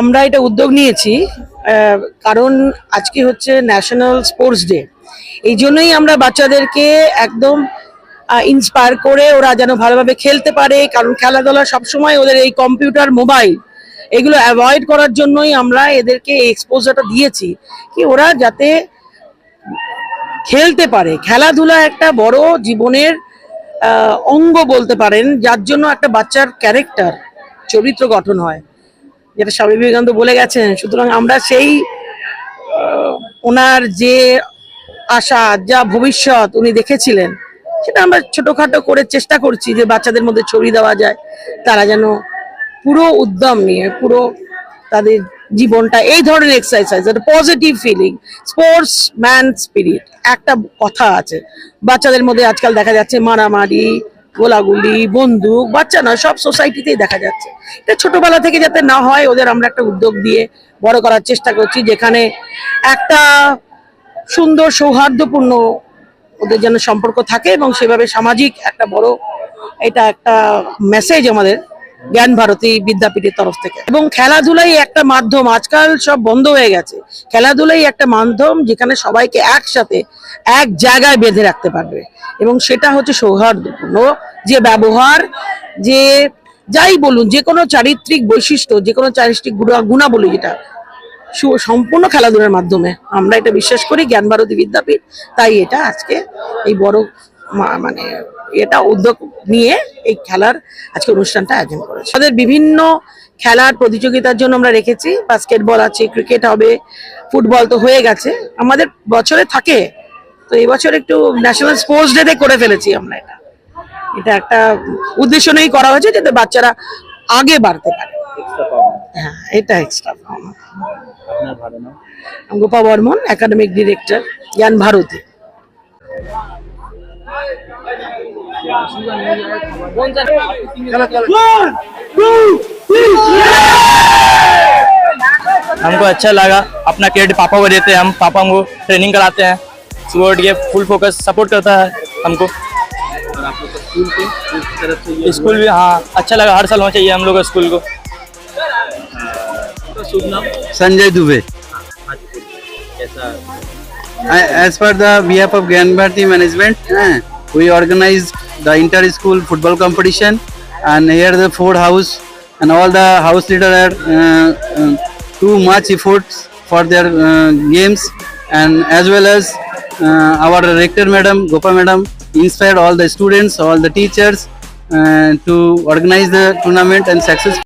আমরা এটা উদ্যোগ নিয়েছি কারণ আজকে হচ্ছে ন্যাশনাল স্পোর্টস ডে। এই জন্যই আমরা বাচ্চাদেরকে একদম ইন্সপায়ার করে ওরা যেন ভালোভাবে খেলতে পারে, কারণ খেলাধুলা সবসময় ওদের এই কম্পিউটার মোবাইল এগুলো অ্যাভয়েড করার জন্যই আমরা এদেরকে এই এক্সপোজারটা দিয়েছি, কি ওরা যাতে খেলতে পারে। খেলাধুলা একটা বড় জীবনের অঙ্গ বলতে পারেন, যার জন্য একটা বাচ্চার ক্যারেক্টার চরিত্র গঠন হয়, যেটা স্বামী বিবেকানন্দ বলে গেছেন। সুতরাং আমরা সেই ওনার যে আশা, যা ভবিষ্যৎ উনি দেখেছিলেন, সেটা আমরা ছোটখাটো করে চেষ্টা করছি যে বাচ্চাদের মধ্যে ছড়িয়ে দেওয়া যায়, তারা যেন পুরো উদ্যম নিয়ে পুরো তাদের জীবনটা এই ধরনের এক্সারসাইজ, একটা positive feeling, sportsman spirit একটা কথা আছে বাচ্চাদের মধ্যে। আজকাল দেখা যাচ্ছে মারামারি, গোলাগুলি, বন্দুক, বাচ্চা নয় সব সোসাইটিতেই দেখা যাচ্ছে। এটা ছোটবেলা থেকে যাতে না হয়, ওদের আমরা একটা উদ্যোগ দিয়ে বড় করার চেষ্টা করছি, যেখানে একটা সুন্দর সৌহার্দ্যপূর্ণ ওদের যেন সম্পর্ক থাকে, এবং সেভাবে সামাজিক একটা বড় এটা একটা মেসেজ আমাদের জ্ঞান ভারতী বিদ্যাপীঠের তরফ থেকে। এবং খেলাধুলাই একটা মাধ্যম, আজকাল সব বন্ধ হয়ে গেছে, খেলাধুলাই একটা মাধ্যম যেখানে সবাইকে একসাথে এক জায়গায় বেঁধে রাখতে পারবে, এবং সেটা হচ্ছে সৌহার্দ্যপূর্ণ যে ব্যবহার, যে যাই বলুন, যে কোনো চারিত্রিক বৈশিষ্ট্য, যে কোনো চারিত্রিক গুণাবলী, যেটা সম্পূর্ণ খেলাধুলার মাধ্যমে আমরা এটা বিশ্বাস করি জ্ঞান ভারতী বিদ্যাপীঠ। তাই এটা আজকে এই বড় মানে এটা উদ্যোগ নিয়ে এই খেলার আজকে অনুষ্ঠানটা আয়োজন করেছে। আমাদের বিভিন্ন খেলার প্রতিযোগিতার জন্য আমরা রেখেছি, বাস্কেটবল আছে, ক্রিকেট হবে, ফুটবল তো হয়ে গেছে, আমাদের বছরে থাকে। তো এই বছর একটু ন্যাশনাল স্পোর্টস ডে করে ফেলেছি আমরা। এটা একটা উদ্দেশ্য নিয়েই করা হয়েছে যাতে বাচ্চারা আগে বাড়তে পারে। হ্যাঁ, এটা এক্সট্রা পাওনা। গোপা বর্মন, একাডেমিক ডিরেক্টর, জ্ঞান ভারতী। हमको अच्छा लगा, अपना क्रेडिट पापा को देते हैं, हम पापा को ट्रेनिंग कराते हैं, स्पोर्ट के फुल फोकस सपोर्ट करता है हमको। और आप लोग स्कूल को तरफ से स्कूल भी हाँ अच्छा लगा, हर साल होना चाहिए हम लोग का स्कूल को। Sanjay Dubey. As per the behalf of Gyan Bharati management, we organized the inter-school football competition, and here the 4 house and all the house leader are too much efforts for their games, and as well as our rector madam, Gopa madam, inspired all the students, all the teachers to organize the tournament and success.